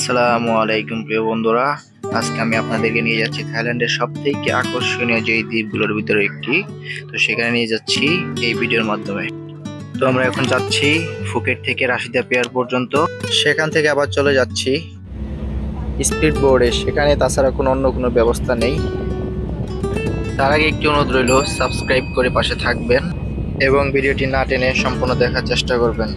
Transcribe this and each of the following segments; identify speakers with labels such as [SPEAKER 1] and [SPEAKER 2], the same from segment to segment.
[SPEAKER 1] আসসালামু আলাইকুম প্রিয় বন্ধুরা, আজকে আমি আপনাদেরকে নিয়ে যাচ্ছি থাইল্যান্ডের সবথেকে আকর্ষণীয় যে দ্বীপগুলোর ভিতরে একটি। তো সেখানে নিয়ে যাচ্ছি এই ভিডিওর মাধ্যমে। তো আমরা এখন যাচ্ছি ফুকেট থেকে রাশিদা পিয়ার পর্যন্ত, সেখান থেকে আবার চলে যাচ্ছি স্পিড বোর্ডে, সেখানে তাছাড়া অন্য কোনো ব্যবস্থা নেই। তার আগে একটি অনুরোধ রইল, সাবস্ক্রাইব করে পাশে থাকবেন এবং ভিডিওটি না টেনে সম্পূর্ণ দেখার চেষ্টা করবেন।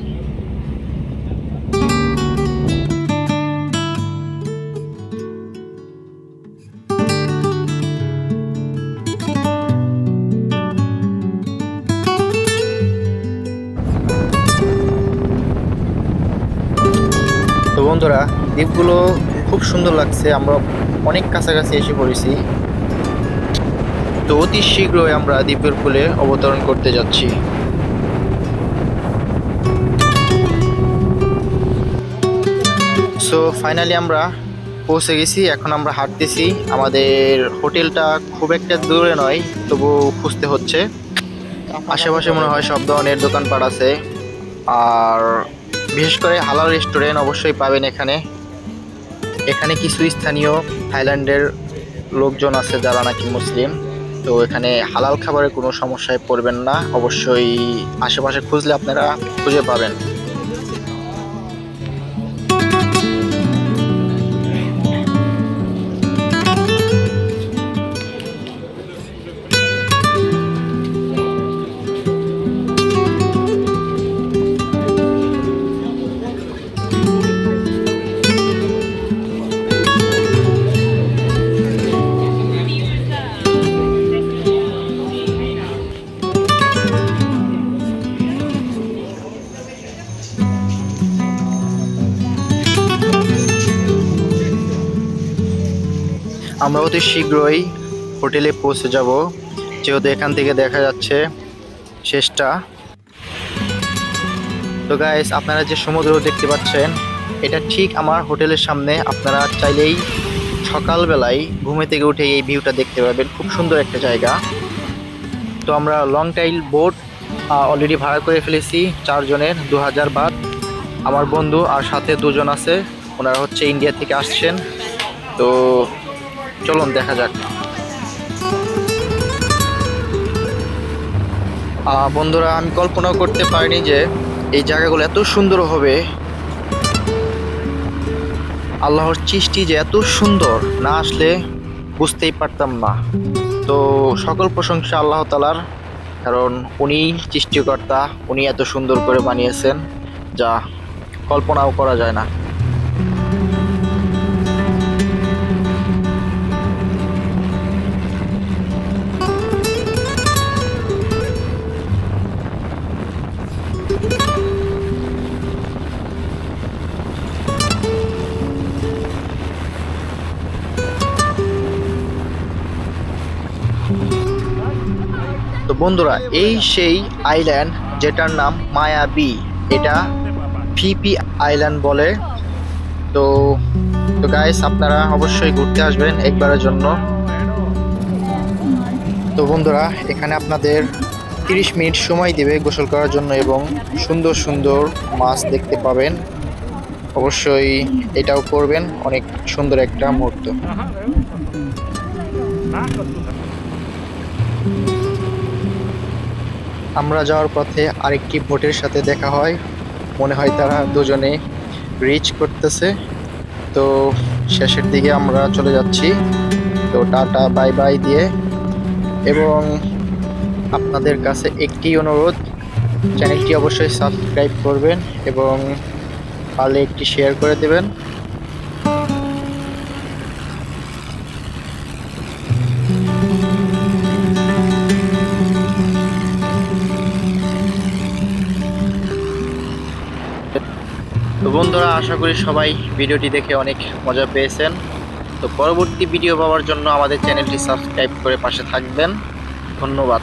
[SPEAKER 1] তো বন্ধুরা, দ্বীপগুলো খুব সুন্দর লাগছে, আমরা অনেক কাছাকাছি এসে পড়েছি। তো অতি শীঘ্রই আমরা দ্বীপের কূলে অবতরণ করতে যাচ্ছি। সো ফাইনালি আমরা পৌঁছে গেছি। এখন আমরা হাঁটতেছি। আমাদের হোটেলটা খুব একটা দূরে নয়, তবু খুঁজতে হচ্ছে। আশেপাশে মনে হয় সব ধরনের দোকানপাট আছে, আর বিশেষ করে হালাল রেস্টুরেন্ট অবশ্যই পাবেন এখানে। এখানে কিছু স্থানীয় থাইল্যান্ডের লোকজন আছে যারা নাকি মুসলিম। তো এখানে হালাল খাবারের কোনো সমস্যায় পড়বেন না, অবশ্যই আশেপাশে খুঁজলে আপনারা খুঁজে পাবেন। আমরা অতি শীঘ্রই হোটেলে পৌঁছে যাব, যেহেতু এখান থেকে দেখা যাচ্ছে শেষটা। তো গাইস, আপনারা যে সমুদ্র দেখতে পাচ্ছেন, এটা ঠিক আমার হোটেলের সামনে। আপনারা চাইলেই সকালবেলায় ঘুমে থেকে উঠে এই ভিউটা দেখতে পাবেন। খুব সুন্দর একটা জায়গা। তো আমরা লং টাইল বোট অলরেডি ভাড়া করে ফেলেছি 4 জনের 2000 বাট। আমার বন্ধু আর সাথে 2 জন আছে, ওনারা হচ্ছে ইন্ডিয়া থেকে আসছেন। তো চলুন দেখা যাক। বন্ধুরা, আমি কল্পনাও করতে পারিনি যে এই জায়গাগুলো এত সুন্দর হবে। আল্লাহর সৃষ্টি যে এত সুন্দর, না আসলে বুঝতেই পারতাম না। তো সকল প্রশংসা আল্লাহ তাআলার, কারণ উনি সৃষ্টিকর্তা, উনি এত সুন্দর করে বানিয়েছেন যা কল্পনাও করা যায় না। তো বন্ধুরা, এই সেই আইল্যান্ড যেটার নাম মায়াবী। এটা ফিপি আইল্যান্ড বলে। তো গাইস, আপনারা অবশ্যই ঘুরতে আসবেন একবারের জন্য। তো বন্ধুরা, এখানে আপনাদের 30 মিনিট সময় দিবে গোসল করার জন্য এবং সুন্দর সুন্দর মাছ দেখতে পাবেন। অবশ্যই এটাও করবেন, অনেক সুন্দর একটা মুহূর্ত। আমরা যাওয়ার পথে আরেকটি বোটের সাথে দেখা হয়, মনে হয় তারা দুজনে রিচ করতেছে। তো শেষের দিকে আমরা চলে যাচ্ছি। তো টাটা বাই বাই দিয়ে, এবং আপনাদের কাছে একটি অনুরোধ, চ্যানেলটি অবশ্যই সাবস্ক্রাইব করবেন এবং পারলে একটি শেয়ার করে দেবেন। তো বন্ধুরা, আশা করি সবাই ভিডিওটি দেখে অনেক মজা পেয়েছেন। তো পরবর্তী ভিডিও পাওয়ার জন্য আমাদের চ্যানেলটি সাবস্ক্রাইব করে পাশে থাকবেন। ধন্যবাদ।